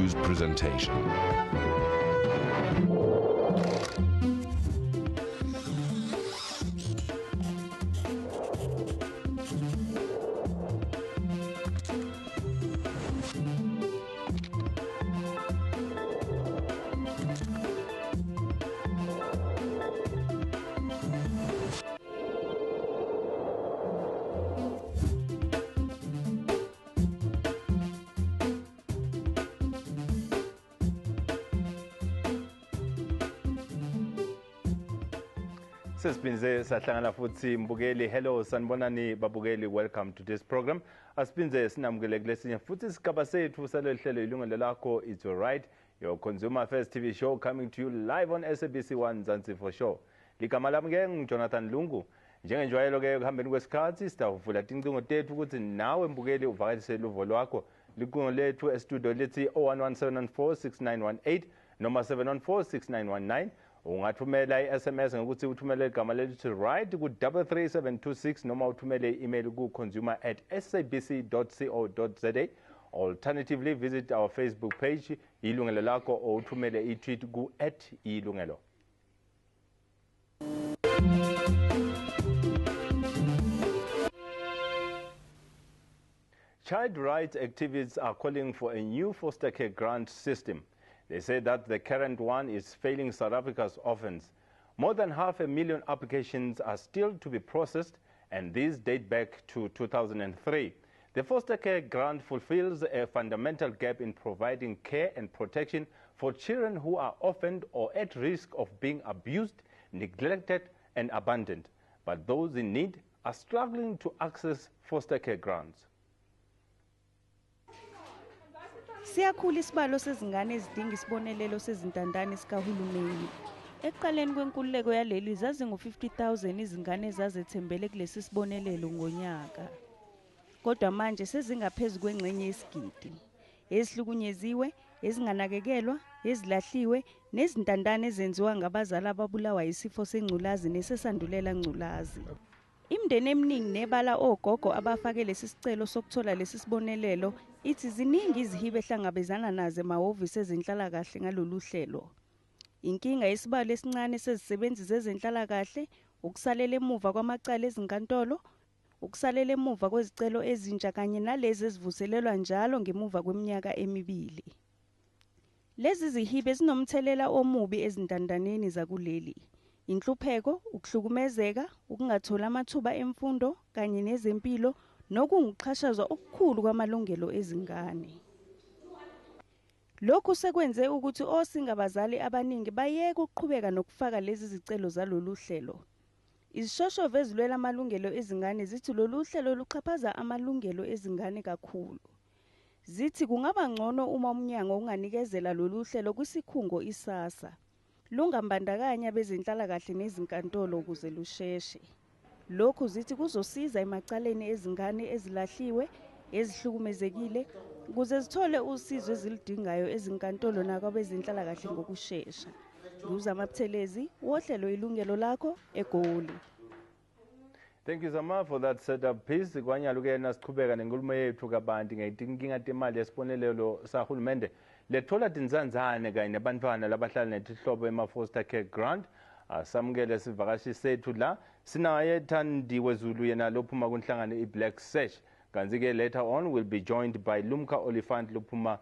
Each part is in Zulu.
news presentation. Sesiphinze sahlangana futhi mbukeli. Hello sanibonani babukeli, welcome to this program. Asiphinze sinamukele kulesinye futhi isigaba sethu salolu hlelo Yilungelo Lakho, it's your right, your consumer affairs TV show coming to you live on SABC 1 Mzansi for sure. Ligama lami ke ngiJonathan Lungu. Njengenjwayelo ke kuhambeni kwesikhathi sitavula tincingo tethu ukuthi nawe mbukeli uvakalisele uvo lwakho. Likungo lethu estudio lithi 0117946918 noma 7146919. Ungathumela i-SMS ngokuthi uthumele igama lelithi right ku 33726 noma uthumele i-email ku consumer@sabc.co.za. Alternatively, visit our Facebook page Yilungelo Lakho or uthumele i-tweet ku @yilungelo. Child rights activists are calling for a new foster care grant system. They say that the current one is failing South Africa's orphans. More than 500,000 applications are still to be processed, and these date back to 2003. The foster care grant fulfills a fundamental gap in providing care and protection for children who are orphaned or at risk of being abused, neglected, and abandoned. But those in need are struggling to access foster care grants. Siyakhula isibalo sezingane ezidinga isibonelelo sezintandane sikahulumeni. Ekuqaleni kwenkululeko yaleli zazingu-50,000 izingane ezazethembele kulesi sibonelelo ngonyaka. Kodwa manje sezingaphezu kwengxenye yesigidi. Ezihlukunyeziwe, ezinganakekelwa, ezilahliwe, nezintandane ezenziwa ngabazali ababulawa yisifo sengculazi nesesandulela ngculazi. Imindeni eminingi nebala ogogo abafake lesi sicelo sokuthola lesi sibonelelo ithi ziningi izihibe ehlangabezana nazo emahhovisi ezenhlalakahle ngalolu hlelo. Inkinga yesibalo esincane sezisebenzi zezenhlalakahle, ukusalela emuva kwamacala ezinkantolo, ukusalela emuva kwezicelo ezintsha kanye nalezi ezivuselelwa njalo ngemuva kweminyaka emibili. Lezi zihibe zinomthelela omubi ezintandaneni zakuleli. Inhlupheko, ukuhlukumezeka, ukungathola amathuba emfundo kanye nezempilo nokunguxhashazwa okukhulu kwamalungelo ezingane. Lokhu sekwenze ukuthi osingabazali abaningi bayeke ukuqhubeka nokufaka lezi zicelo zalolu hlelo. Izishoshovu ezilwela amalungelo ezingane zithi lolu hlelo luxhaphaza amalungelo ezingane kakhulu. Zithi kungaba ngcono uma umnyango unganikezela lolu hlelo kwisikhungo isasa. Lungambandakanya bezenhlalakahle nezinkantolo ukuze lusheshe. Lokhu zithi kuzosiza emacaleni ezingane ezilahliwe, ezihlukumezekile, ukuze zithole usizo ezilidingayo ezinkantolo nakwabezenhlalakahle ngokushesha. Nguzamabuthelezi, wohlelo Yilungelo Lakho, eGoli. Thank you so much for that setup piece. Kwanyalo ke nasiqhubeka nenkulumo yethu kabanti ngeyinkinga temali yesibonelelo sahulumende. Lethola tinzanzane kanye nebantwana labahlala netihlobo ema-foster care grant. Samukele sivakashi sethu la. Sinaye Thandiwe Zulu yena lophuma kunhlangano i-Black Search. Kanzi-ke later on we'll be joined by Lumka Olifant lophuma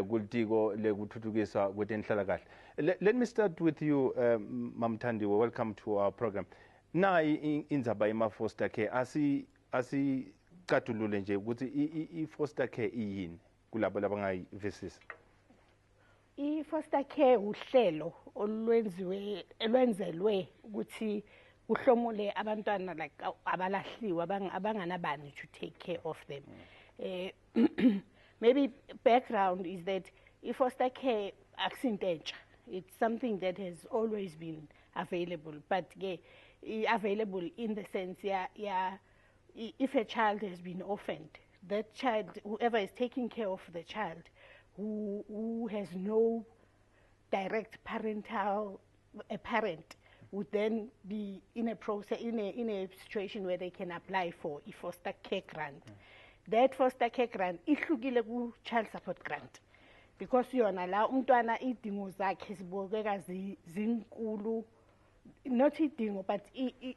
kultiko lekuthuthukiswa kwetenhlalakahle. Let me start with you, Mam Thandiwe. Welcome to our program. Nayi indzaba yema-foster care asicatulule nje ukuthi i-foster care iyini kulabo labangayivisisi. I-foster care uhlelo olwenzelwe ukuthi uhlomule abantwana like abalahliwe abanganabani to take care of them. Maybe background is that i-foster care akusintentsha. It's something that has always been available, but available in the sense, if a child has been orphaned, that child, whoever is taking care of the child, who has no direct parental, a parent, would then be in a process, in a situation where they can apply for a foster care grant. That foster care grant, ihlukile ku child support grant. because yona la umntwana idingo zakhe sibukeka zinkulu, not idingo but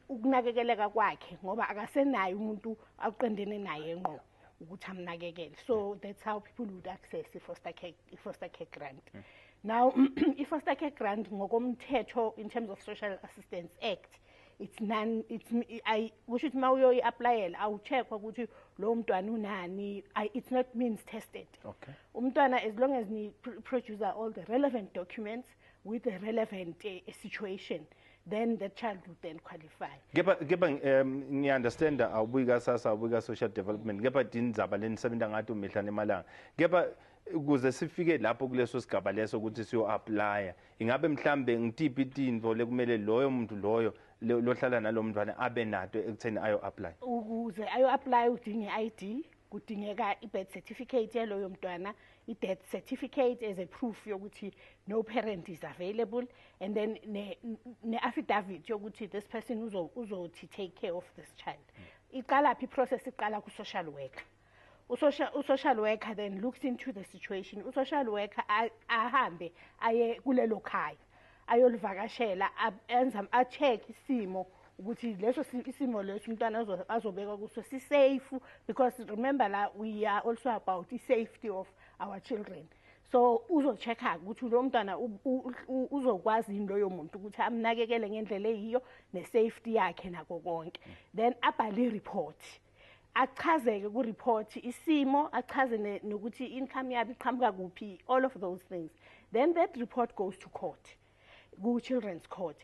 ukunakekeleka kwakhe ngoba akasenayo umuntu aqondene naye ngqo ukuthi amnakekele. So that's how people would access foster care grant. Now foster care grant ngokomthetho in terms of Social Assistance Act, it's kusho ukuthi mawuyo applyela awucheckwa ukuthi lo mntwana unani, it's not means tested. Okay. Umntwana, as long as ni produce all the relevant documents with the relevant situation, then the child would then qualify. Kepha ngiunderstand awubuka sasa awubuka social development, kepha dindzaba lenisebenza ngathi umihla nemalanga, kepha ukuze sifike lapho kuleso sigaba leso ukuthi siyo apply, ingabe mhlambe ngitiphi izinto lekumele loyo muntu loyo lohlala nalo mntwana abe nato ekutheni ayo apply? Ukuze ayo apply udinga ID, kudingeka i-birth certificate yaloyo mntwana, i-death certificate as a proof yokuthi no parent is available, and then ne-affidavit yokuthi this person uzothi take care of this child. Iqala phi process, iqala ku-social worker. U-social worker then looks into the situation. U-social worker ahambe aye kulelo khaya ayolivakashela, a-check isimo ukuthi leso isimo leso umntwana azobekwa kuso si safe, because remember la we are also about the safety of our children. So uzo-check-a ukuthi lo mntwana uzokwazi yini loyo muntu ukuthi amnakekele ngendlela eyiyo ne-safety yakhe nako konke. Then abhale i-report, achazeke ku-report isimo, achaze nokuthi income yabo iqhamuka kuphi, all of those things. Then that report goes to court, ku-children's court.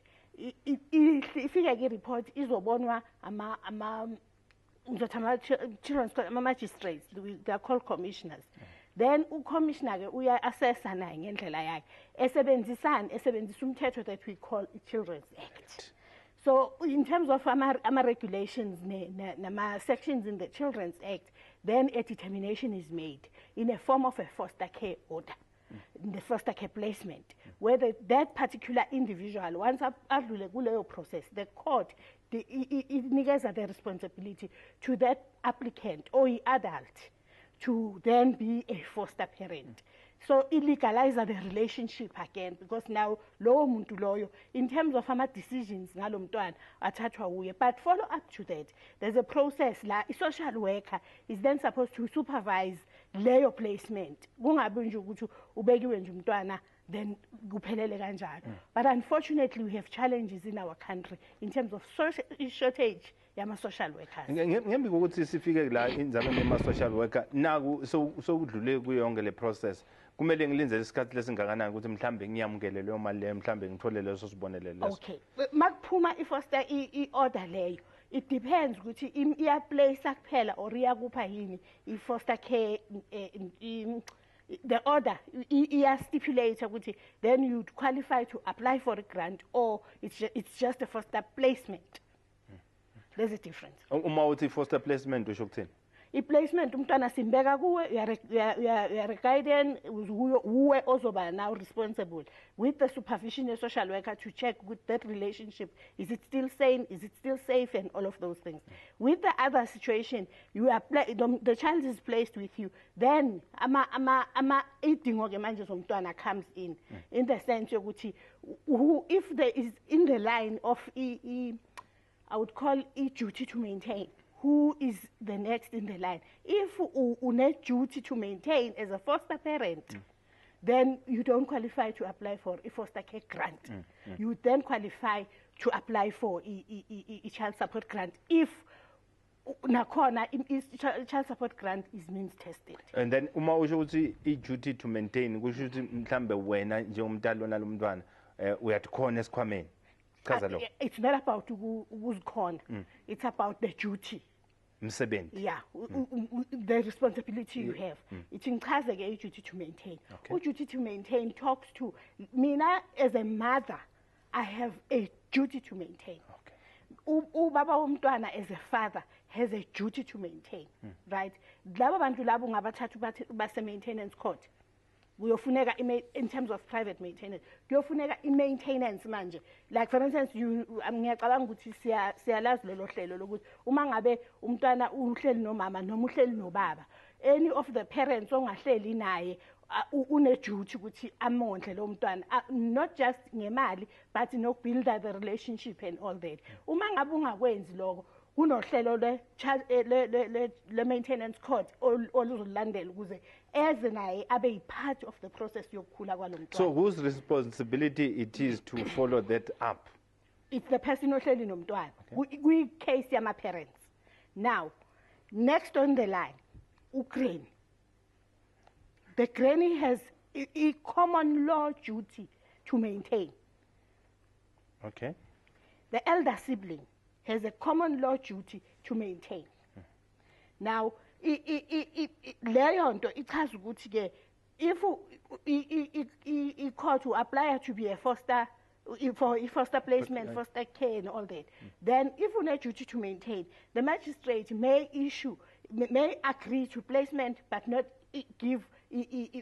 Ifike ke-report izobonwa children's court, ama-magistrates, they are called commissioners. Then ucommissioner ke uya-assessa naye ngendlela yakhe, esebenzisa umthetho that we call i-Children's Act. So in terms of ama-regulations nama-sections in the Children's Act, then a determination is made in a form of a foster care order, in the foster care placement, where that particular individual, once adlule kuleyo process, the court inikeza the responsibility to that applicant or adult to then be a foster parent. So it legalizes the relationship again, because now lowo muntu loyo, in terms of ama decisions ngalo mntwana athathwa uye, but follow up to that, there's a process la i-social worker is then supposed to supervise leyo placement. Kungabi nje ukuthi ubekiwe nje umntwana then kuphelele kanjalo. But unfortunately we have challenges in our country in terms of shortage yama-social workers. Ngembi kokuthi sifike la indzabeni yama-social worker naku sokudlule kuyo yonke le process, kumele ngilinze isikhathi lesingakanani ukuthi mhlambe ngiyamukele leyo mali leyo, mhlambe ngithole leso sibonelelo leso? Okay, makuphuma i-foster i-order leyo, it depends ukuthi iya-place kuphela or iyakupha yini i-foster care. The order stipulates ukuthi then you qualify to apply for a grant, or it's just a foster placement. There's a difference. Uma uthi foster placement usho ukuthini? I-placement umntwana simbeka kuwe, you are a guardian, uwe ozoba now responsible with the supervision of social worker to check with that relationship, is it still sane, is it still safe, and all of those things. With the other situation, you apply, the child is placed with you, then idingo ke manje zomntwana comes in the sense yokuthi if there is in the line of I would call it duty to maintain. Who is the next in the line? If une duty to maintain as a foster parent, then you don't qualify to apply for a foster care grant. You then qualify to apply for a child support grant if nakhona child support grant is means tested. And then uma usho ukuthi i-duty to maintain kusho ukuthi mhlambe wena njengomntwana lona lo mntwana uyakhona esikhwameni. It's not about ukuzikhona, it's about the duty. Yeah, the responsibility you have. It's ngichaze ke duty to maintain. Duty to maintain talks to mina as a mother, I have a duty to maintain. Ubaba womntwana as a father has a duty to maintain, right? Labo bantu labo ngabathathu base maintenance court. Kuyofuneka in terms of private maintenance, kuyofuneka i-maintenance manje. Like for instance, ngiyacabanga ukuthi siyalazi lelo hlelo lokuthi uma ngabe umntwana uhleli nomama noma uhleli nobaba, any of the parents ongahleli naye une-duty ukuthi amondle lo mntwana, not just ngemali but nokubuilda the relationship and all that. Uma ngabe ungakwenzi lokho kunohlelo le-maintenance court oluzolandela ukuze eze naye abe part of the process yokukhula kwalo mntwana. So whose responsibility it is to follow that up? It's the person ohleli nomntwana. Kwi-case yama-parents. Now, next on the line, Ukraine. The granny has a common law duty to maintain. Okay. The elder sibling has a common law duty to maintain. Now, leyo nto ichaza ukuthi ke if i-court will apply to be a foster placement, foster care and all that, then if we need duty to maintain, the magistrate may agree to placement but not give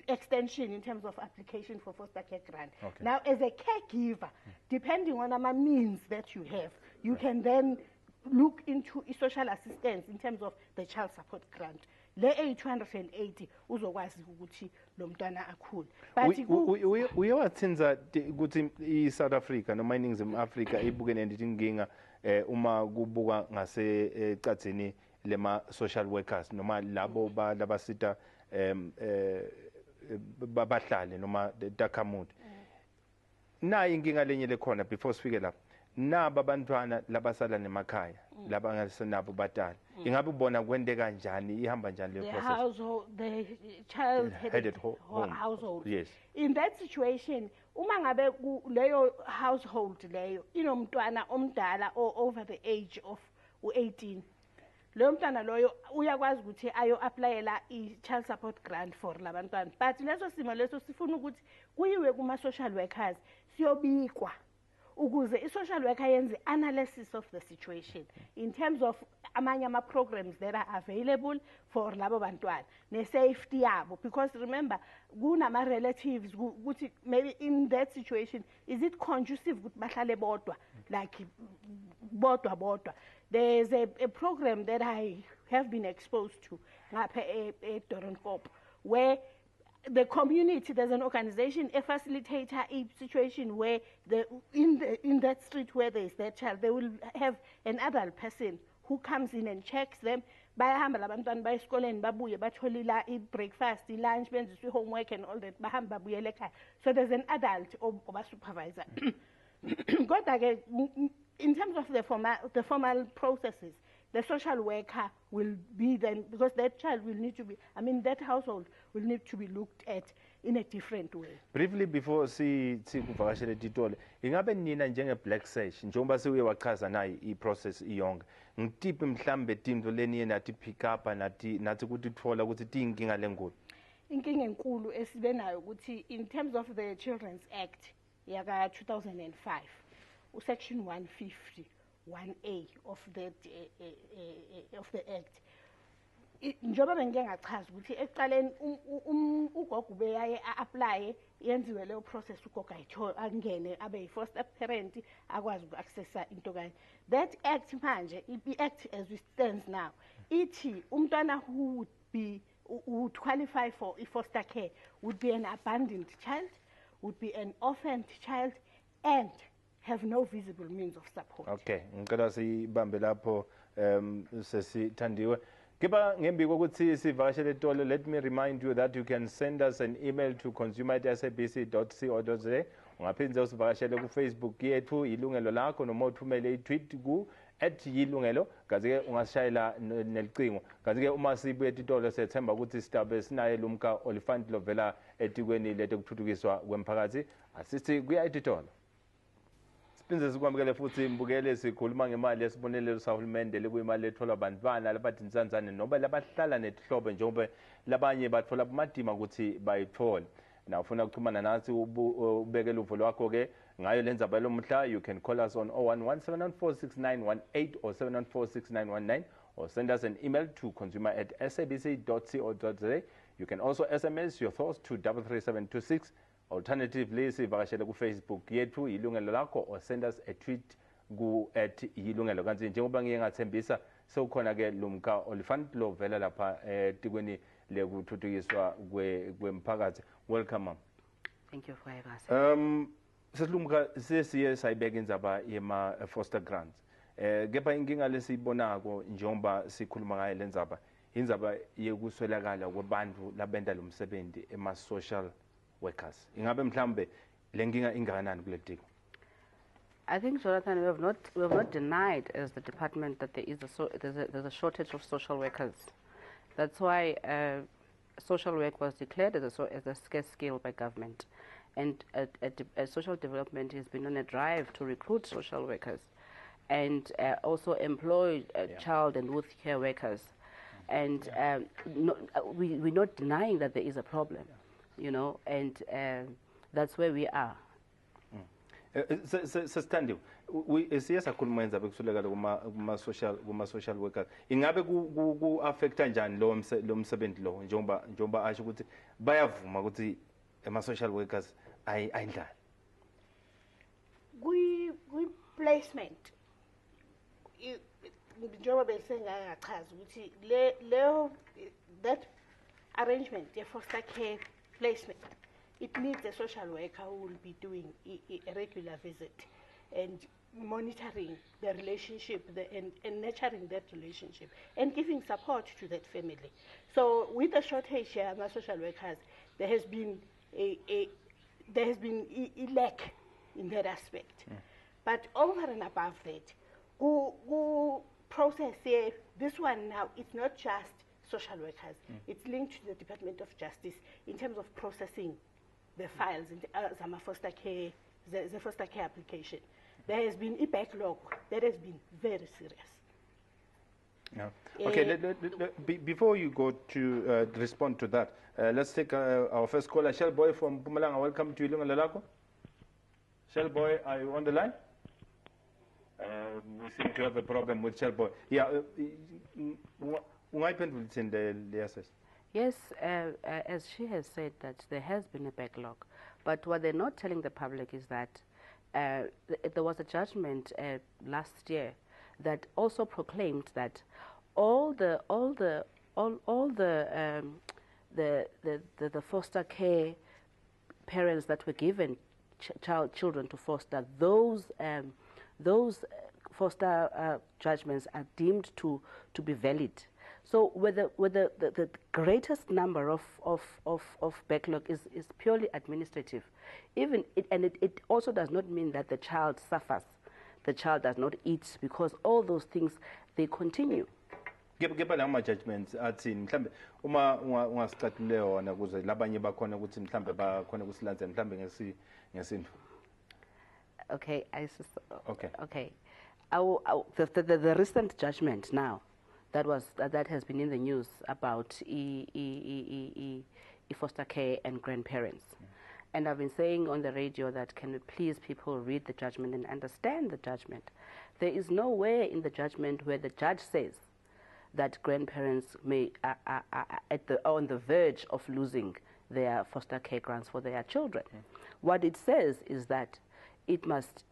extension in terms of application for foster care grant. Okay. Now, as a caregiver, depending on the means that you have, you can then look into social assistance in terms of the child support grant. Le 880 uzokwazi ukuthi lo mntwana akhule. But uyawathinza ukuthi iSouth Africa noma iNingizimu Afrika ibukene nezinkinga uma kubuka ngase ecathini lema social workers noma labo labasita babahlale noma takhamuti. Nayi inkinga lenye lekhona before sifike lapha. Naba abantwana labasala nemakhaya labangasenabo batala ingabe ubona kwende kanjani ihamba njani le process? The child-headed household. Yes. In that situation, uma ngabe leyo household leyo inomntwana omdala or over the age of 18, lo mntwana loyo uyakwazi ukuthi ayo-applyela i-child support grant for labantwana. But leso simo leso sifuna ukuthi kuyiwe kuma-social workers siyobikwa ukuze i-social worker yenze analysis of the situation in terms of amanye ama-programs that are available for labo bantwana ne-safety yabo, because remember kunama-relatives ukuthi maybe in that situation is it conducive ukuthi bahlale bodwa, like bodwa. There's a program that I have been exposed to ngapha eDoornkop where the community, there's an organization, a facilitator, a situation where in that street where there is that child, they will have an adult person who comes in and checks them. Bayahamba labantwana bayesikoleni babuye batholila i-breakfast, i-lunch, benziswe homework and all that. Bahamba babuyele ekhaya. So there's an adult or supervisor. In terms of the formal processes, the social worker will be then, because that child will need to be, that household will need to be looked at in a different way. Briefly before kuvakashele titole, ingabe nina njenge-Black Sash, njengoba siuye wachaza nayi i-process iyonke, ngitiphi mhlambe tinto leniye nathi pick up nathi ukuthi thola ukuthi tiyinkinga lenkulu? Inkinga enkulu esibe nayo ukuthi in terms of the Children's Act yaka 2005, section 150 1A of the act. Njoba bengike ngachaza ukuthi ekuqaleni ugogo beyaye apply yenziwe leyo process ugogo angene abe foster parent akwazi uku-accessa into kanye. That act manje, the act as it stands now, ithi umntwana who would qualify for foster care would be an abandoned child, would be an orphaned child, and have no visible means of support. Okay, ngicela sibambe lapho sesithandiwe. Kiba ngembi kokuthi sivakashele tolo, let me remind you that you can send us an email to consumer@sabc.co.za. Ungaphindze usivakashele ku Facebook yethu Yilungelo Lakho noma uthumele i-tweet ku @yilungelo, kaze ke ungasishayela nelicingo. Kaze ke uma sibuye titolo sethemba ukuthi sitabe sinaye lumka olifant lovela etikweni lethe kuthuthukiswa kwemphakathi. Asithi kuya etitolo. Siphinze sikwamukele futhi mbukele sikhuluma ngemali yesibonelelo sahulumende lekuyimali etholwa abantwana labadinsanzane noba labahlala netihlobo njengoba labanye bathola bumadima ukuthi bayithole. Na ufuna ukuxhumana nathi ubekele uvo lwakho ke ngayo lenza bayilo mhla, you can call us on 011-714-6918 or 714-6919 or send us an email to consumer@sabc.co.za. You can also SMS your thoughts to 33726. Alternatively, sivakashele ku Facebook yethu Yilungelo Lakho or send us a tweet ku @yilungelo. Kanti njengoba ngiye ngathembisa sekukhona ke lumka olifant lovela lapha etikweni lekuthuthukiswa kwemphakathi. Welcome, ma'am. Thank you for having us. Sesilumka sesiye sayibeka indzaba yema foster grants. Kepha inkinga lesiyibonako njengoba sikhuluma ngayo lendzaba indzaba yekuswelakala kwabantu labenta lo msebenzi ema social workers. Ingabe mhlambe lenkinga ingakanani kule tiko? I think, Jonathan, we have not denied as the department that there's a shortage of social workers. That's why social work was declared as a scarce skill by government. And social development has been on a drive to recruit social workers and also employ child and youth care workers. And we're not denying that there is a problem, you know, and that's where we are. Sestandi, siyasa khuluma ndzaba ekusulekala kuma social workers. Ingabe ku affecta njani lo msebenzi lo njengoba asho ukuthi bayavuma ukuthi ama social workers ayindlala. Kwi placement njengoba besengachaza ukuthi that arrangement ye foster care placement, it needs a social worker who will be doing a regular visit and monitoring the relationship and nurturing that relationship and giving support to that family. So with the shortage here among social workers, there has been a lack in that aspect. But over and above that, process here, this one now, it's not just social workers. It's linked to the Department of Justice in terms of processing the files in the foster care, the foster care application. There has been a backlog that has been very serious. Yeah. Okay, before you go to respond to that, let's take our first caller, Shell Boy from Mpumalanga. Welcome to Yilungelo Lakho. Shell Boy, are you on the line? We seem to have a problem with Shell Boy. Yeah, yes, as she has said that there has been a backlog, but what they're not telling the public is that there was a judgment last year that also proclaimed that all the foster care parents that were given children to foster, those foster judgments are deemed to be valid. So whether the greatest number of backlog is purely administrative, it also does not mean that the child suffers, the child does not eat, because all those things, they continue. Kepha lama judgments athini mhlambe uma ungasicathulela wona ukuze labanye bakhona ukuthi mhlambe bakhona kusilandzela mhlambe ngesinto. Okay, the recent judgment now that has been in the news about foster care and grandparents. And I've been saying on the radio that can we please people read the judgment and understand the judgment. There is nowhere in the judgment where the judge says that grandparents may are on the verge of losing their foster care grants for their children. What it says is that it must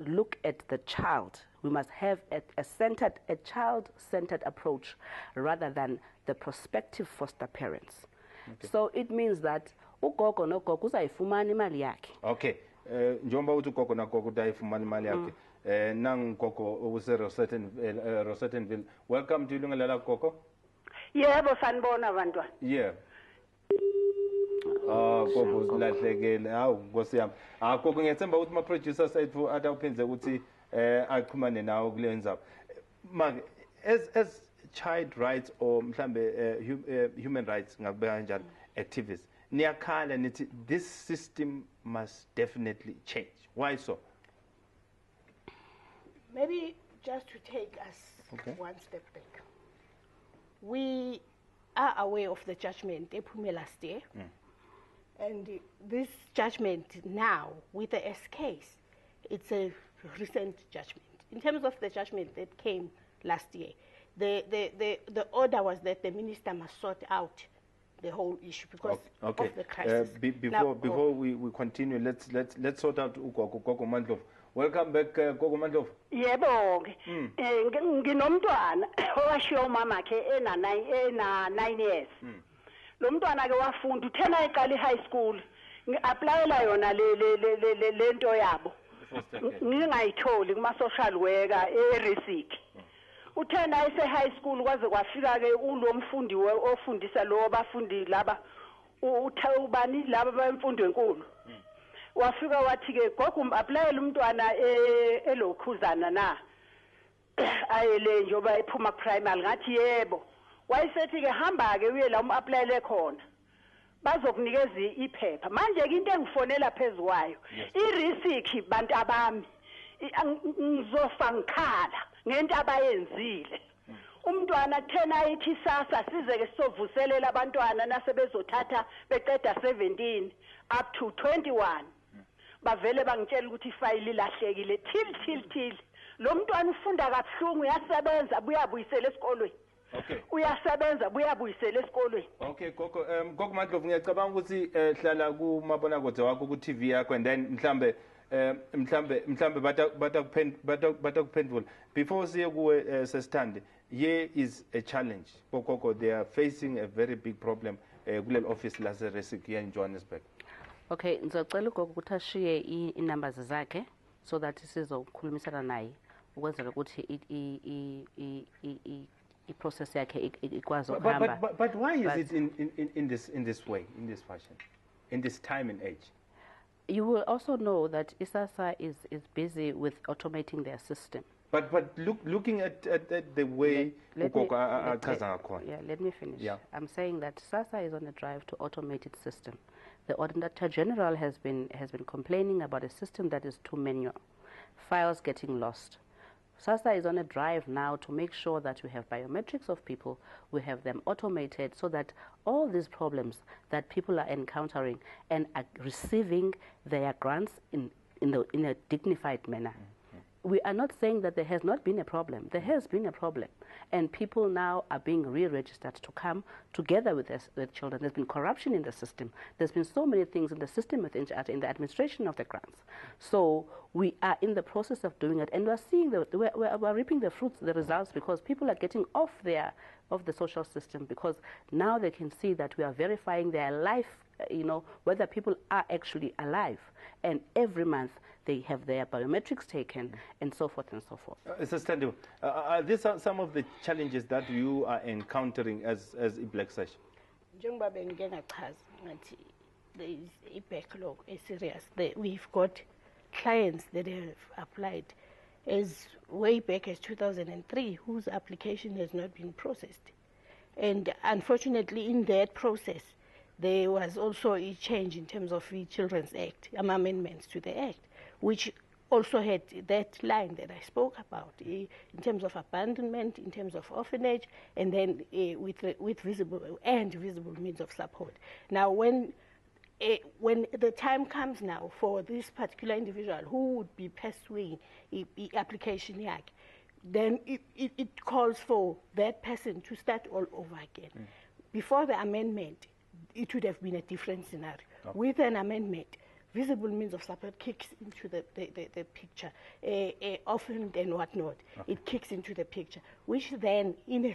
look at the child. We must have a child-centered approach rather than the prospective foster parents. Okay. So it means that ugogo nogogo uzayifumana imali yakhe. Okay. Njengoba uthi ugogo nogogo uzayifumana imali yakhe. Nang gogo use Rosettenville. Welcome to Yilungelo Lakho gogo. Yebo sanibona bantwana. Yeah. Gogo uzilahlekele. Hawu Nkosi yami. Gogo ngiyethemba ukuthi ma producers ethu atawuphinze ukuthi aqhumane nawo kule ndzaba. Manje as child rights or mhlambe human rights ngakubeka kanjalo activists niyakhala nithi this system must definitely change. Why so? Maybe just to take us one step back. We are aware of the judgment April last year. And this judgment now, with the S case, it's a recent judgment. In terms of the judgment that came last year, the order was that the minister must sort out the whole issue because of the crisis. Before we continue, let's sort out Gogo Mandlovu. Welcome back, Gogo Mandlovu. Yebo, nginomntwana owashiya umama ke ena 9 years. lo mntwana ke wafunda uthena eqala i-high school ngi-aplayela yona le nto yabo ngingayitholi kuma-social worker erisiki uthena ese-high school kwaze kwafika-ke ulo mfundi ofundisa lo bafundi laba ubani laba bemfundo enkulu wafika wathi-ke gogo aplayela umntwana elokhuzana na ayele njengoba ephuma primary ngathi yebo wayesethi-ke hamba-ke uye la um-aplayele khona bazokunikeza iphepha manje-ke into engifonela phezu kwayo irisiki bantu abami ngizofa ngikhala ngento abayenzile umntwana kuthena ayithi sasa size-ke sizovuselela abantwana nasebezothatha beqeda 17 up to 21 bavele bangitshela ukuthi ifayili ilahlekile till lo mntwana ufunda kabuhlungu uyasebenza buyabuyisela esikolweni uyasebenza buyabuyisela esikolweni okay gogo Mandlovu ngiyacabanga ukuthi hlala kumabonakude wakho ku-TV yakho and then mhlambe batakuphendula before siye kuwe sesithande here is a challenge gogo they are facing a very big problem kuleli office laseResik here in Johannesburg. Okay, ngizocela ugogo ukuthi ashiye i-numbers zakhe so that sizokhulumisana naye ukwenzela ukuthi i-process yakhe ikwazi ukuhamba. But why is it in this way, in this fashion, in this time and age? You will also know that ISASA is busy with automating their system. But looking at the way let me finish. Yeah. I'm saying that SASA is on a drive to automate its system. The Auditor General has been complaining about a system that is too manual, files getting lost. SASA is on a drive now to make sure that we have biometrics of people, we have them automated so that all these problems that people are encountering and are receiving their grants in a dignified manner. We are not saying that there has not been a problem. There has been a problem. And people now are being re-registered to come together with children. There's been corruption in the system. There's been so many things in the system in the administration of the grants. So we are in the process of doing it. And we're seeing we're reaping the fruits, the results, because people are getting off the social system, because now they can see that we are verifying their life, whether people are actually alive. And every month they have their biometrics taken and so forth and so forth. Sister, are these some of the challenges that you are encountering as i-Black Sash? There is a backlog, a serious. We've got clients that have applied as way back as 2003 whose application has not been processed. And unfortunately in that process there was also a change in terms of the Children's Act, amendments to the Act, which also had that line that I spoke about in terms of abandonment, in terms of orphanage, and then with visible means of support. Now, when the time comes now for this particular individual who would be pursuing the application, then it calls for that person to start all over again. Before the amendment, it would have been a different scenario. With an amendment, visible means of support kicks into the picture, often and whatnot. It kicks into the picture, which then, in a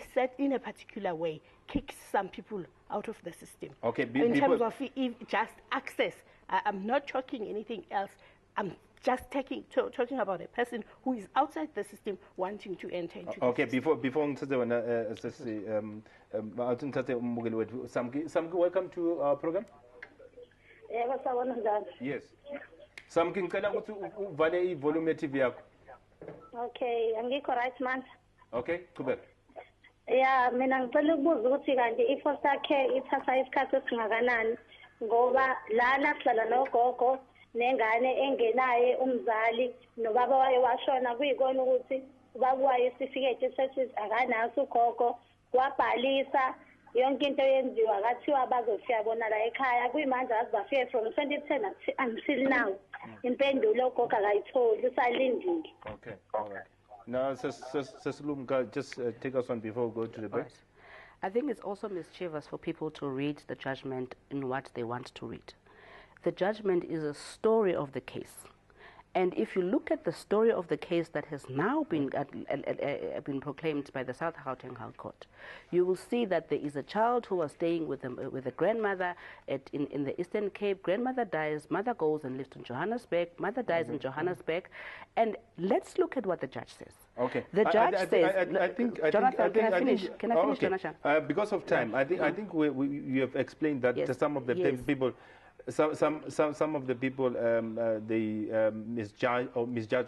particular way, kicks some people out of the system. Okay. In terms of just access, I'm not talking anything else. I'm just talking about a person who is outside the system wanting to enter into okay, the system. Before Samki, welcome to our program. Yes. Samki, ngicela ukuthi uvale ivolume ye-TV yakho. Okay, angikho right man. Okay, qhubeka. Yeah, mina ngicela ukubuza ukuthi kanti i-foster care ithatha isikhathi esingakanani ngoba lana sihlala nogogo nengane engenaye umzali nobaba wayo washona kuyikona ukuthi ubaba wayo isitifiketi sethi akanaso ugogo kwabhalisa yonke into yenziwa kathiwa bazofika bona la ekhaya kuyimanje azibafike from 2010 until now impendulo ugogo akayitholi usalindile. Okay, all right. Now Sesilumka, just take us on before we go to the break. Right. I think it's also mischievous for people to read the judgment in what they want to read. The judgment is a story of the case, And if you look at the story of the case that has now been proclaimed by the South Gauteng High Court, you will see that there is a child who was staying with a grandmother in the Eastern Cape. Grandmother dies, mother goes and lives in Johannesburg, mother dies in Johannesburg. And let's look at what the judge says. Okay. The judge says, Jonathan, can I finish, okay. Jonathan? Because of time, I think you have explained that some of the people, some of the people they misjudge or misread.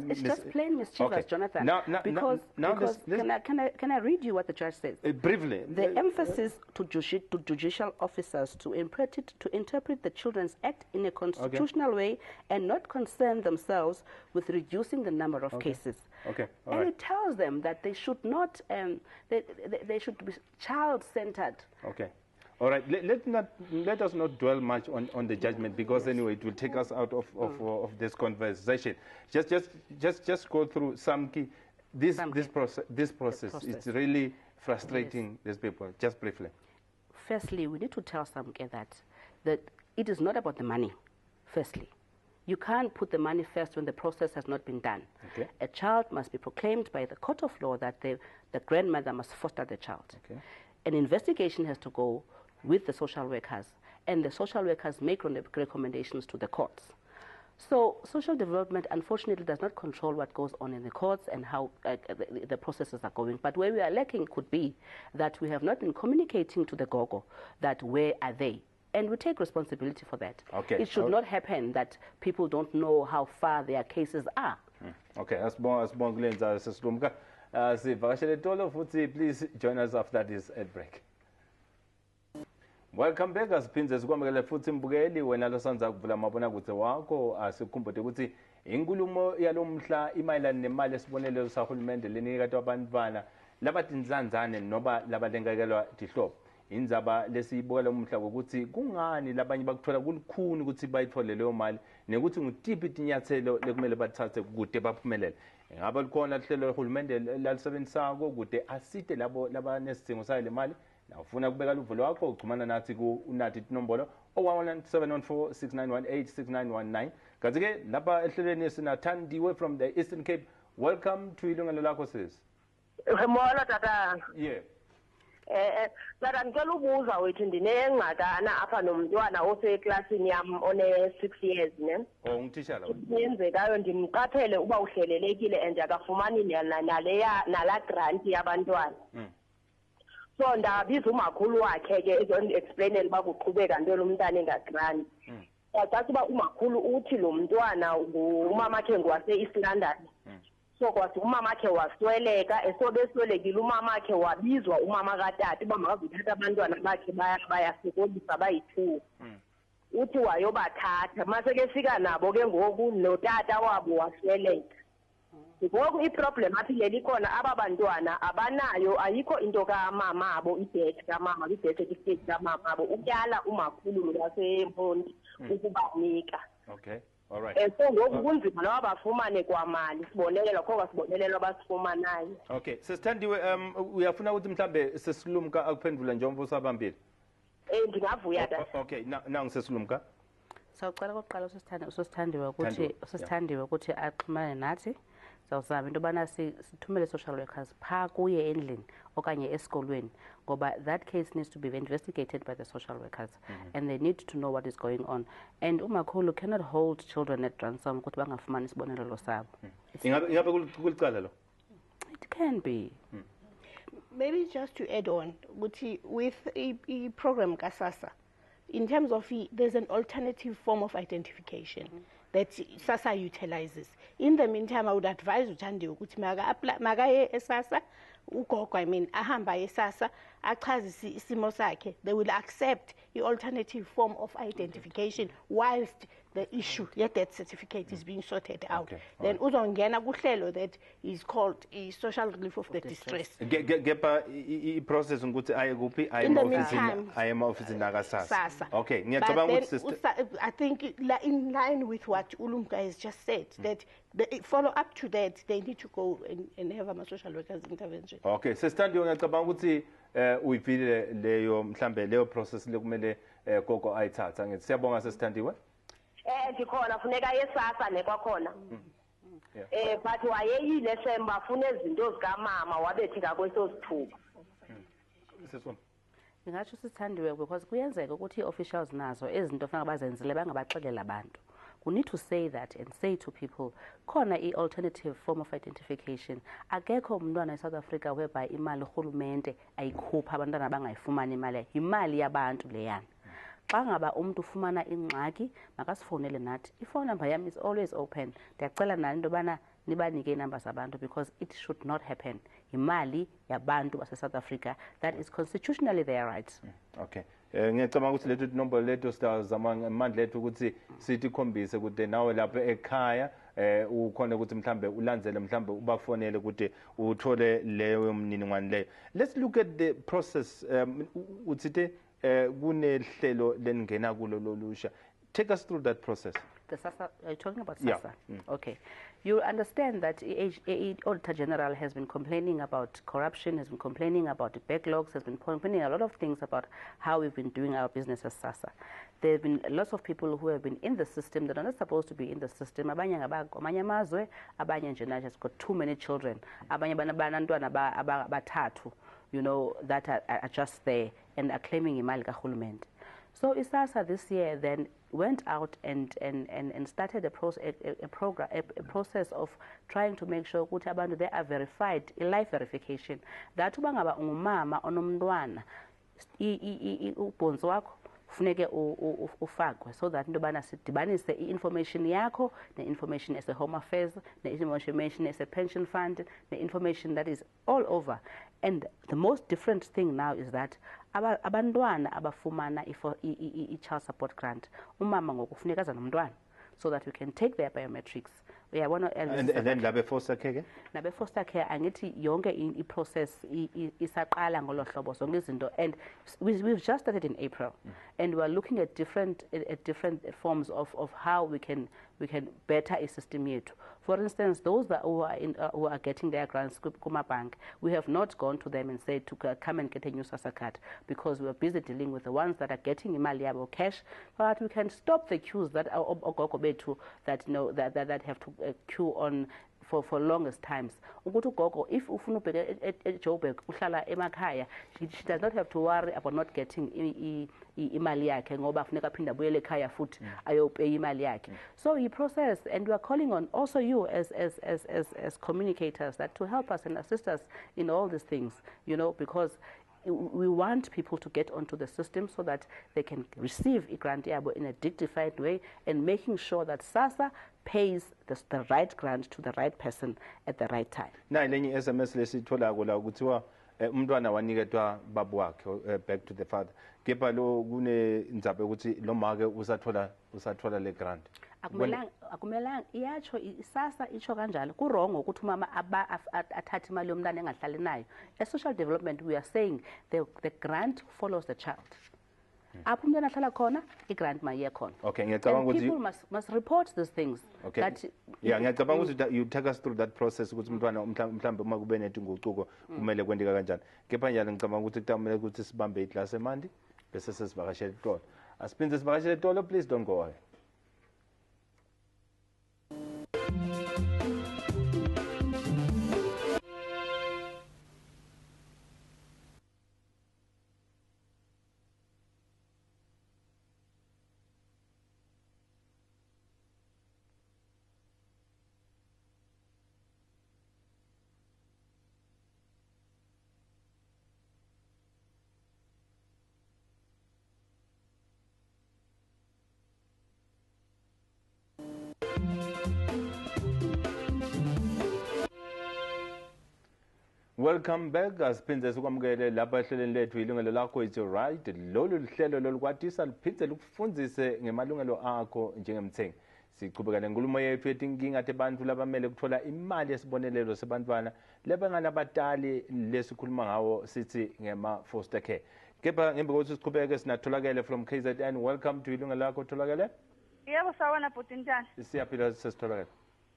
It's just plain mischievous, Jonathan. Because can I read you what the judge says? Briefly. The emphasis to judicial officers to interpret the Children's Act in a constitutional way and not concern themselves with reducing the number of cases. Okay. And it tells them that they should not, they should be child-centered. Okay. All right. Let us not dwell much on the judgment, because anyway it will take us out of this conversation. Just go through some key. This process is really frustrating these people. Just briefly. Firstly, we need to tell Samke that it is not about the money. Firstly, you can't put the money first when the process has not been done. Okay. A child must be proclaimed by the court of law that the grandmother must foster the child. Okay. An investigation has to go with the social workers, and the social workers make recommendations to the courts. So social development, unfortunately, does not control what goes on in the courts and how the processes are going. But where we are lacking could be that we have not been communicating to the GOGO that where are they, and we take responsibility for that. Okay. It should not happen that people don't know how far their cases are. Okay, asibonga kulenza sesilumka. Sivakashele tolo futhi, please join us after this ad break. Welcome back. Asiphindze sikwamukele futhi mbukeli wena losanza kuvula amabonakude wakho. Asikhumbuze ukuthi inkulumo yalomhla imayelana nemali esibonelelo sahulumende lenikatwa abantwana labatinzanzane noba labalengekelwa dihlobo. Indzaba lesiyibukela umhla ukuthi kungani labanye bakuthola kulukhuni ukuthi bayithole leyo mali, nekuthi ngutiphi itinyathelo lekumele bathathe kude baphumelele. Ngabe likhona lihlelo lohulumende lalisebenzisako kude asite labo labanesidingo sayo le mali. Na ufuna kubeka luvo lwakho uchumana nathi unathi inombolo 01171691869119. Kanti ke lapha ehlelweni sina Thandiwe from the Eastern Cape. Welcome to Yilungelo Lakho sis. Mola tata. Yeah. Tata ngicela ukubuza wethu ndinengxakana apha nomntwana oseclassini yam one 6 years ne. Oh ngititshala. Yenzekayo ndimqaphele uba uhlelelekile and akafumani nala grant yabantwana. So ndabiza umakhulu wakhe ke ezondi-explainela uba kuqhubeka nto lo mntana engagrant. Kwacaca uba umakhulu uthi lo mntwana umamakhe ngwase-East London. So kwathi umamakhe wasweleka, esobe eswelekile umamakhe wabizwa umama katata uba makazothatha abantwana bakhe bayasokolisa bayi-2. Uthi wayobathatha, mase ke fika nabo ke ngoku notata wabo wasweleka. Ngoku iproblem athi leli khona aba bantwana abanayo, ayikho into kamama abo, ideath kamama, ideath certificate kamama abo, utyala umakhulu waseMpondi ukubanika. Okay. All right. So ngoku kunzima noba bafumane kwamali, sibonelelo khona sibonelelo basifumanayo. Okay. Sesithandiwe uyafuna ukuthi mhlambe sesilumka akuphendula njengoba usabambile. Ndingavuya tata. Okay. Nangu sesilumka. Sawucela okokuqala usithandiwe ukuthi axhumane nathi. Sawuzama into yobana sithumele social workers phaa kuye endlini okanye esikolweni, ngoba that case needs to be investigated by the social workers and they need to know what is going on. And umakhulu cannot hold children at ransom ukuthi bangafumani isibonelelo sabo. Ingabe kulicala lo? It can be. Maybe just to add on, with a program Kasasa, in terms of there's an alternative form of identification that SASA utilizes. In the meantime, I would advise Utandi ukuthi magaye SASA ugogo, ahamba SASA achaze isimo sakhe. They will accept the alternative form of identification whilst the issue, yet that certificate is being sorted out. Okay. Then uzongena kuhlelo that is called a social relief of the distress. Gepa process ukuthi aye kuphi? In the meantime, I am officing SASA. Okay, but then I think in line with what Ulumka has just said, that follow up to that, they need to go and have a social workers intervention. Okay, sesithandiwe ngicabanga ukuthi uyivile leyo mhlambe leyo process lekumele gogo ayithatha. Ngithi siyabonga sesithandiwe. ndikhona funeka yesasa nekwakhona but wayeyile semba funa izinto zikamama wabethi ngakweso sithuba Ngingatsho sithandiwe because kuyenzeka ukuthi i-officials nazo izinto fanele bazenzile bangabaxelela abantu. We need to say that and say to people, khona i-alternative form of identification. Akekho umntwana eSouth Africa whereby imali urhulumente ayikhupha abantwana bangayifumani imali. Imali yabantu leyana. Xa ngaba umuntu ufumana ingxaki makasifonele nathi. I-phone number yami is always open. Ndiyacela nani into bana nibanike inamba zabantu because it should not happen. Imali yabantu base-South Africa, that is constitutionally their right. Okay. Ngiyacabanga ukuthi lethu inombolo lethu sizama ngamandla ethu ukuthi sithi khombise ukuthi nawe lapha ekhaya ukhona ukuthi mhlambe ulandzele mhlambe ubafonele ukuthi uthole leyo mniningwane leyo. Let's look at the process. Uthithe kunehlelo lengena kulo lolusha. Take us through that process. The SASA, are you talking about SASA? Yeah. Okay. You understand that Auditor General has been complaining about corruption, has been complaining about the backlogs, has been complaining a lot of things about how we've been doing our business as SASA. There have been lots of people who have been in the system that are not supposed to be in the system. Abanye amazwe, abanye nje has got too many children. Abanye banantwana abathathu, you know, that are just there and are claiming imali kahulumende. So SASA this year then went out and started a process of trying to make sure ukuthi abantu they are verified, life verification. That ubangaba ungumama onomntwana ubhonzo wakho funeke ufakwe so that into bana sidibanise i-information yakho ne-information as a home affairs, ne-information as a pension fund, ne-information that is all over. And the most different thing now is that abantwana abafumana i-child support grant umama ngokufuneka aza nomntwana so that we can take their biometrics. And then labe foster care? Nabe foster care angithi yonke i-process isaqala ngolo hlobo zonke izinto, and we've just started in April and we're looking at different forms of how we can better a system yethu. For instance, those that who are getting their grants kuma bank, we have not gone to them and said to come and get a new SASA card because we are busy dealing with the ones that are getting imali yabo cash, but we can stop the queues that ogogo bethu that that have to queue on for longest times. Ugutu gogo, if ufuna ubheka eJoburg uhlala emakhaya, she does not have to worry about not getting imali yakhe ngoba funeka phinda buyele ekhaya futhi ayopay imali yakhe. So he process, and we are calling on also you as communicators that to help us and assist us in all these things, you know, because we want people to get onto the system so that they can receive a grant in a dignified way, and making sure that SASA pays the right grant to the right person at the right time. Na lenye SMS lesithola la ukuthiwa umntwana waniketwa babu wakhe back to the father. Kepha lo kune indzabe ukuthi lo make usathola le grant. Akumelanga iyatsho SASA itsho kanjalo kurongo ukuthi umama athathe imali yomntana engahlali nayo. As social development we are saying the grant follows the child. Apho umntwana ahlala khona i-grant mayiye khona. Okay, ngiyacabanga ukuthi people must report these things. Okay. That ngiyacabanga ukuthi you take us through that process ukuthi umntwana mhlambe uma kube netinguquko kumele kwendeka kanjani. Kepha njalo ngicabanga ukuthi kutamele ukuthi sibambe iclass emandi bese sesivakashela itolo. Asiphinde sivakashele itolo, please don't go away. Welcome back. Asiphinde sikwamukele lapha ehlelweni lethu Yilungelo Lakho, it's your right. Lolu lihlelo lolukwatisa liphinde likufundise ngemalungelo akho njengemthengi. Siqhubeka nenkulumo yethu ethi inkinga abantu labamele kuthola imali yesibonelelo sebantwana lebanganabatali lesikhuluma ngawo sithi ngema foster care. Kepha ngembe kokuthi siqhubeke sinatholakele from KZN. Welcome to Yilungelo Lakho, tholakele. Yebo sawona bhuti njani? Siyaphila sesitholakele.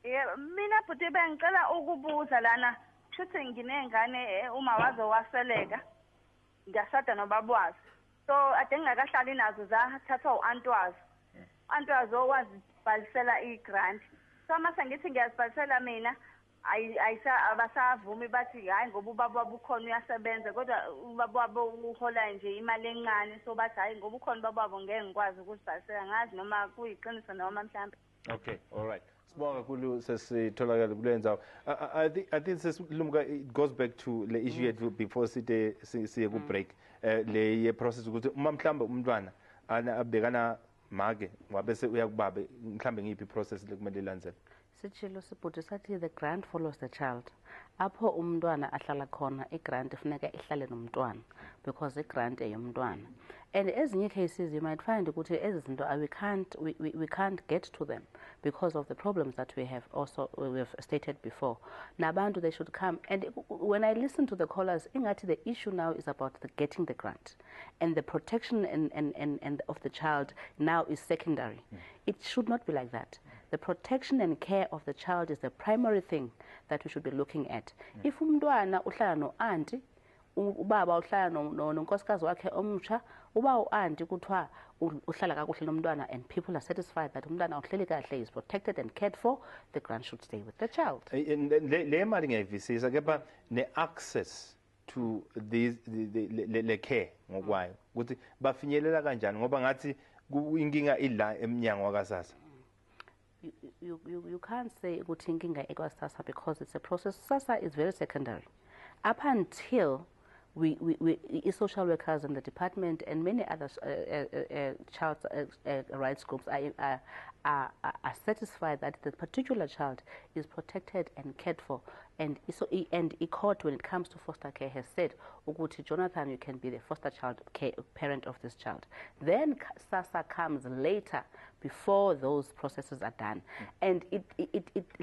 Yebo mina bhuti bengicela ukubuza lana futhi nginengane uma wazowaseleka ngiyashada nobabwazi, so ade ngingakahlali nazo zathathwa uantwazi. antu azokwazi ukubhalisela i-grant. So mase ngithi ngiyazibhalisela mina abasavumi bathi hayi ngoba ubaba bukhona uyasebenza kodwa ubaba wabo uhola nje imali encane so bathi hayi ngoba ukhona ubaba wabo ngeke ngikwazi ukuzibhalisela ngazi noma kuyiqiniso noma mhlambe. Okay, all right. Sibonga kakhulu sesitholakala kule ndzawo. I think Lumka, it goes back to the issue yethu before siye ku break. Le process ukuthi uma mhlambe umntwana abhekana make wabese uyakubabe mhlambe ngiphi process lekumele ilandzele. Sitshilo sibhuti sathi the grant follows the child. Apho umntwana ahlala khona i-grant ifuneka ihlale nomntwana because i-grant eyomntwana. And ezinye cases you might find ukuthi ezi zinto we can't get to them because of the problems that we have stated before. Nabantu, they should come. And when I listen to the callers, ingati the issue now is about getting the grant, and the protection and of the child now is secondary. It should not be like that. The protection and care of the child is the primary thing that we should be looking at. If umntwana uhlala no auntie, ubaba uhlala nonkosikazi wakhe omtsha, uba uauntie kuthiwa uhlala kakuhle nomntwana and people are satisfied that umntwana uhleli kahle is protected and cared for, the grant should stay with the child. Le mali ngiyayivisisa kepha ne-access to le care ngokwayo ukuthi bafinyelela kanjani ngoba ngathi inkinga ila emnyango wakasasa. You can't say ukuthi inkinga ekwasasa because it's a process. Sasa is very secondary. Up until we social workers in the department and many other child rights groups are satisfied that the particular child is protected and cared for, and court, when it comes to foster care, has said, Uguti Jonathan, you can be the foster child parent of this child. Then SASA comes later, before those processes are done. And it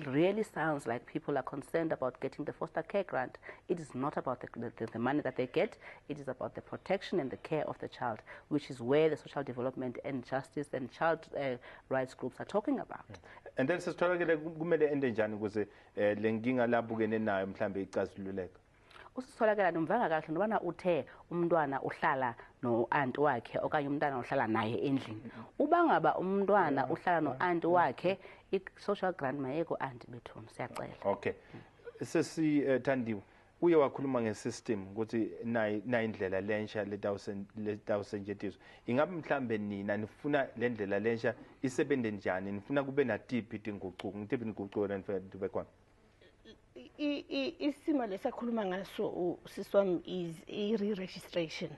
really sounds like people are concerned about getting the foster care grant. It is not about the money that they get. It is about the protection and the care of the child, which is where the social development and justice and child rights groups are talking about. And then sisitholakele kumele ende njani ukuze le nkinga labukene nayo mhlambe icazululeke. Usitholakala nomvanga kahle nobana uthe umntwana uhlala no aunt wakhe okanye umntwana uhlala naye endlini. Ubangaba umntwana uhlala no aunt wakhe, i-social grant mayeko aunt bethuna siyacela. Okay. Sesithandiwe uye wakhuluma ngesystem ukuthi na indlela lensha letawusetshenziswa. Ingabe mhlambe nina nifuna le ndlela lensha isebenze njani? Nifuna kube na tiphi tinguquko? Ngitiphi inguquko lenifuna kube khona? Isimo lesakhuluma ngaso siswami is a re-registration.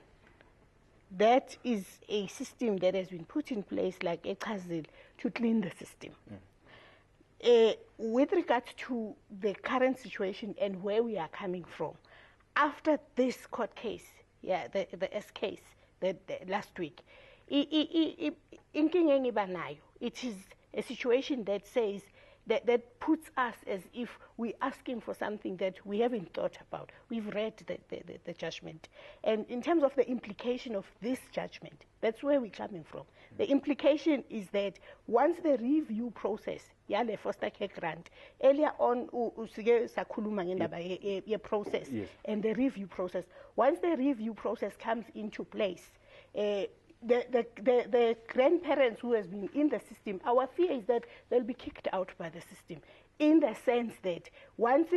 That is a system that has been put in place like echazile to clean the system. With regard to the current situation and where we are coming from, after this court case, the S case that last week, it is a situation that says that puts us as if we're asking for something that we haven't thought about. We've read the judgment. And in terms of the implication of this judgment, that's where we're coming from. The implication is that once the review process, the foster care grant, earlier on, process and the review process, once the review process comes into place, the grandparents who has been in the system, our fear is that they'll be kicked out by the system, in the sense that once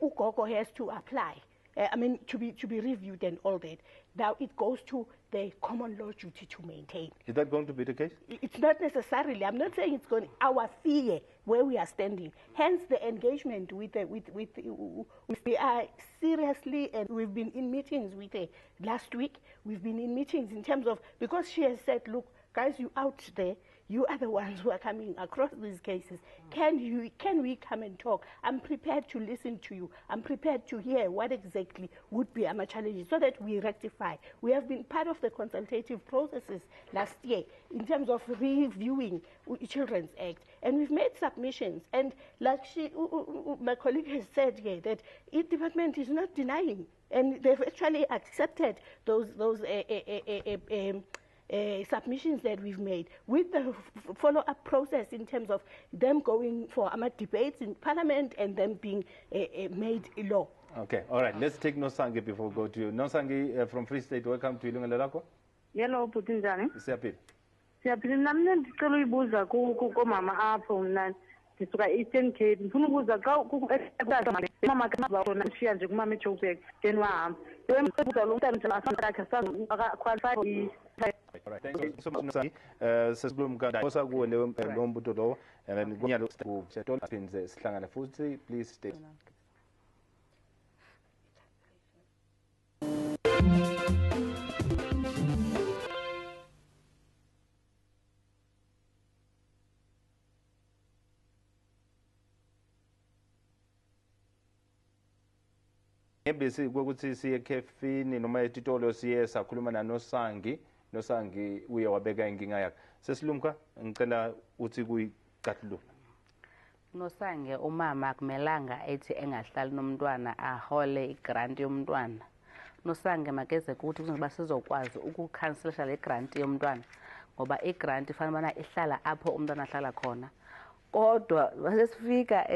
Ugogo has to apply, to be reviewed and all that, now it goes to the common law duty to maintain. Is that going to be the case? It's not necessarily. I'm not saying it's going. Our fear where we are standing. Hence the engagement with we are seriously, and we've been in meetings with last week. We've been in meetings in terms of, because she has said, look, guys, you out there, you are the ones who are coming across these cases. Can we come and talk? I'm prepared to listen to you. I'm prepared to hear what exactly would be our challenges so that we rectify. We have been part of the consultative processes last year in terms of reviewing Children's Act, and we've made submissions. And like my colleague has said here, that the department is not denying, and they've actually accepted those submissions that we've made with the follow-up process in terms of them going for debates in Parliament and them being made law. Okay, all right. Let's take Nosangi before we go to you. Nosangi from Free State, welcome to Yilungelo Lakho. Hello, Putinjani. Siyaphi. Siyaphila nami ndicela uyibuza komama apho mna ndisuka Eastern Cape ndifuna ukubuza xa mama kazona ushiya nje kumama eJoburg then wahamba ubuza lo mntana akhe qualify Alright, thank you so much. Sesikhuluma kosa kuwe lo mbuto lowo and kunyalo siyatola phinze sihlangana futhi please stay. Ebese ukuthi siye khefini noma etitolo siye sakhuluma noSangi uye wabeka inkinga yakhe sesilumka ngicela uthi kuyicathulula noSangi umama akumelanga ethi engahlali nomntwana ahole igrant yomntwana noSangi makeze ukuthi kuzoba sizokwazi ukukhanselisha le grant yomntwana ngoba igrant ifanele bana ihlala apho umntwana ahlala khona kodwa sesifika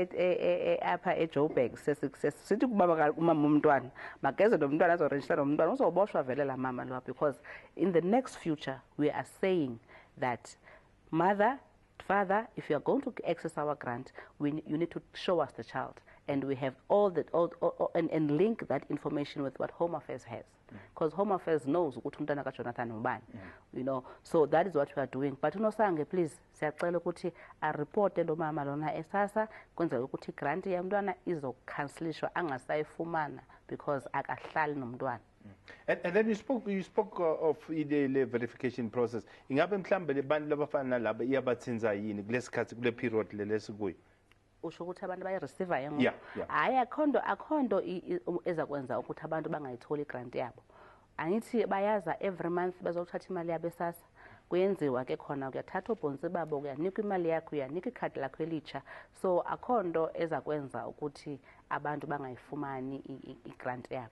apha eJoburg sithi kubaba umama umntwana mageze nomntwana azoregister nomntwana uzoboshwa vele la mama lo because in the next future we are saying that father, if you are going to access our grant, you need to show us the child, and we have and link that information with what Home Affairs has, because Home Affairs knows ukuthi umntwana kaJonathan ubani, you know. So that is what we are doing. But unoSange, please, siyacela ukuthi a report lo mama lona esasa kwenzela ukuthi grant yomntwana izokhanselishwa angasayifumana because akahlali nomntwana. And then you spoke of the verification process. Ingabe mhlambe le bantu labafana laba iyabathinza yini kulesikhathi kule period lesikuyo? Usho ukuthi abantu bayireceive yengo. Hayi akhondo ezakwenza ukuthi abantu bangayitholi grant yabo. Angithi bayaza every month bazothatha imali yabo esasa. Kuyenziwa ke khona uyathatha ubhonzi babo uyanika imali yakho uyanika ikhadi lakho elitsha. So akhondo ezakwenza ukuthi abantu bangayifumani igrant yabo.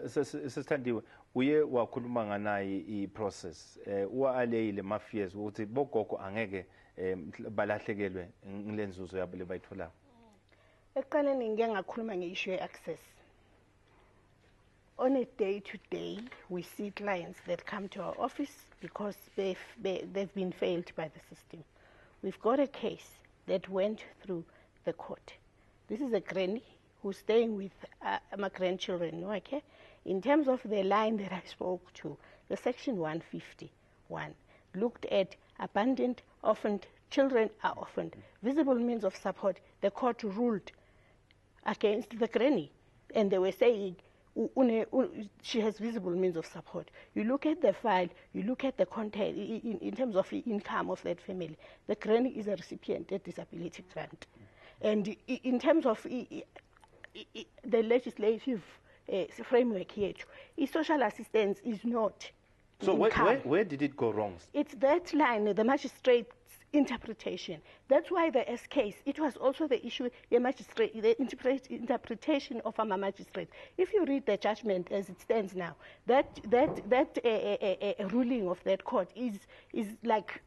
Sesithandiwe uye wakhuluma nganayi iprocess uwaleyile mafias ukuthi bogogo angeke balahlekelwe ngilenzuzo yabo lebayithola. Eqaleni ngeke ngakhuluma ngeissue ye-access. On a day-to-day, we see clients that come to our office because they've been failed by the system. We've got a case that went through the court. This is a granny who's staying with my grandchildren. Okay? In terms of the line that I spoke to, the section 151 looked at abandoned, orphaned, children are orphaned, visible means of support. The court ruled against the granny, and they were saying, she has visible means of support. You look at the file, you look at the content in terms of the income of that family. The granny is a recipient of disability grant. And in terms of the legislative framework here, social assistance is not. So where did it go wrong? It's that line, the magistrate's interpretation. That's why the S case, it was also the issue, the interpretation of a magistrate. If you read the judgment as it stands now, that ruling of that court is like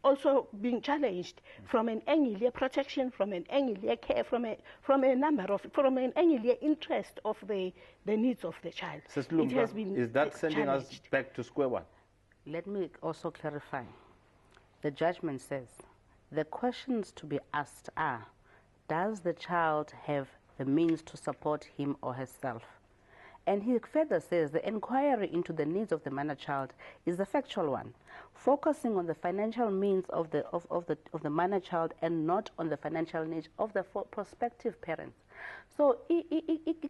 also being challenged from an angle protection, from an angle care, from an angle interest of the needs of the child. It has been is that sending us back to square one? Let me also clarify. The judgment says the questions to be asked are, does the child have the means to support him or herself? And he further says the inquiry into the needs of the minor child is a factual one, focusing on the financial means of the minor child and not on the financial needs of the prospective parents. So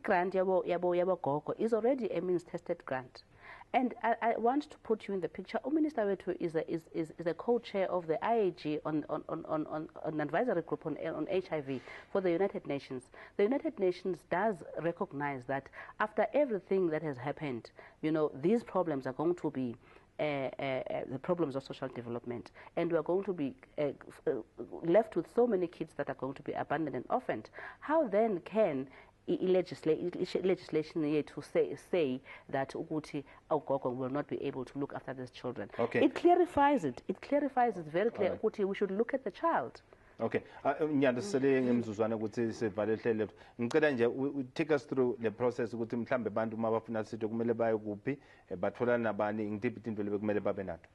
grant yabo gogo is already a means-tested grant. And I want to put you in the picture. Minister Wetu is a co-chair of the IAG on an advisory group on HIV for the United Nations. The United Nations does recognize that after everything that has happened, you know, these problems are going to be the problems of social development, and we are going to be left with so many kids that are going to be abandoned and orphaned. How then can legislation here to say that Uguti Ogogo will not be able to look after these children? Okay. It clarifies it. It clarifies it very clear. Uguti, we should look at the child. Okay. Ngiyandisele ngemzuzwana ukuthi sivale hlelo. Ngicela nje take us through the process ukuthi mhlambe abantu mabafuna sithi kumele baye kuphi bathola nabani ngitiphi into lebekumele babe nato.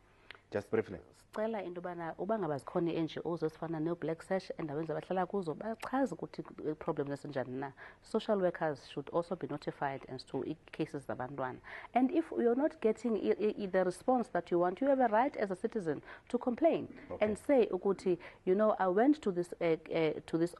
Just briefly. Sicela into bana uba ngaba zikhona i-NGOs ezifana ne-Black Sash endaweni zabahlala kuzo bachaze ukuthi i-problem esinjani na. Social workers should also be notified as to cases zabantwana. And if you're not getting the response that you want, you have a right as a citizen to complain and say ukuthi, you know, I went to this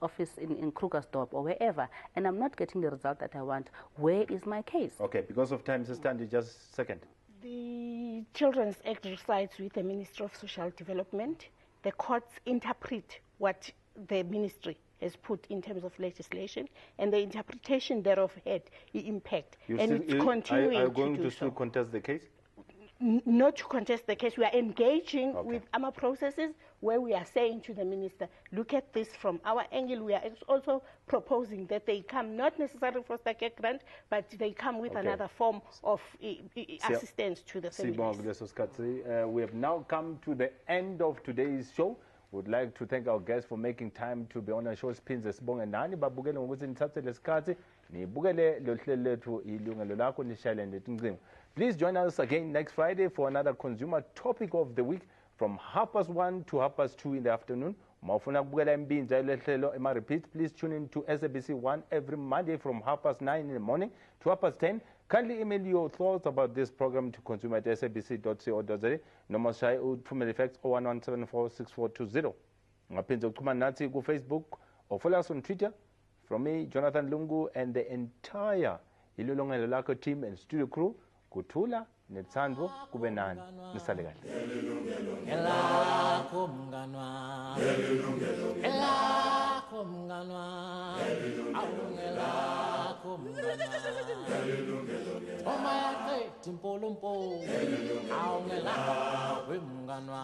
office in Krugersdorp or wherever, and I'm not getting the result that I want. Where is my case? Okay, because of time, Sister Andy, just a second. The Children's Act resides with the Ministry of Social Development. The courts interpret what the ministry has put in terms of legislation, and the interpretation thereof had impact. It's continuing are you going to still contest the case? Not to contest the case. We are engaging with our processes where we are saying to the minister, look at this from our angle. We are also proposing that they come not necessarily for foster care grant, but they come with another form of assistance to the families. We have now come to the end of today's show. Would like to thank our guests for making time to be on our show. Spinze sibonge nani babukele ngokuthi nithathe lesikhathi nibukele lo hlelo lethu Yilungelo Lakho nishayele netincingo. Please join us again next Friday for another consumer topic of the week from 1:30 to 2:30 in the afternoon. Mawufuna kubukela imbinza yelo hlelo ema repeat, please tune in to SABC 1 every Monday from 9:30 in the morning to 10:30. Kindly email your thoughts about this program to consumer@sabc.co.za. Noma shaya uthumele fax 011746420. Ngaphinda ukuxhumana nathi ku Facebook or follow us on Twitter. From me, Jonathan Lungu, and the entire Yilungelo Lakho team and studio crew, kuthula nethando kube nani nisale kahle. Elakho mnganwa, elakho mnganwa, awungelakho mnganwa. Oma yakhe timpolompo, awungelakho mnganwa.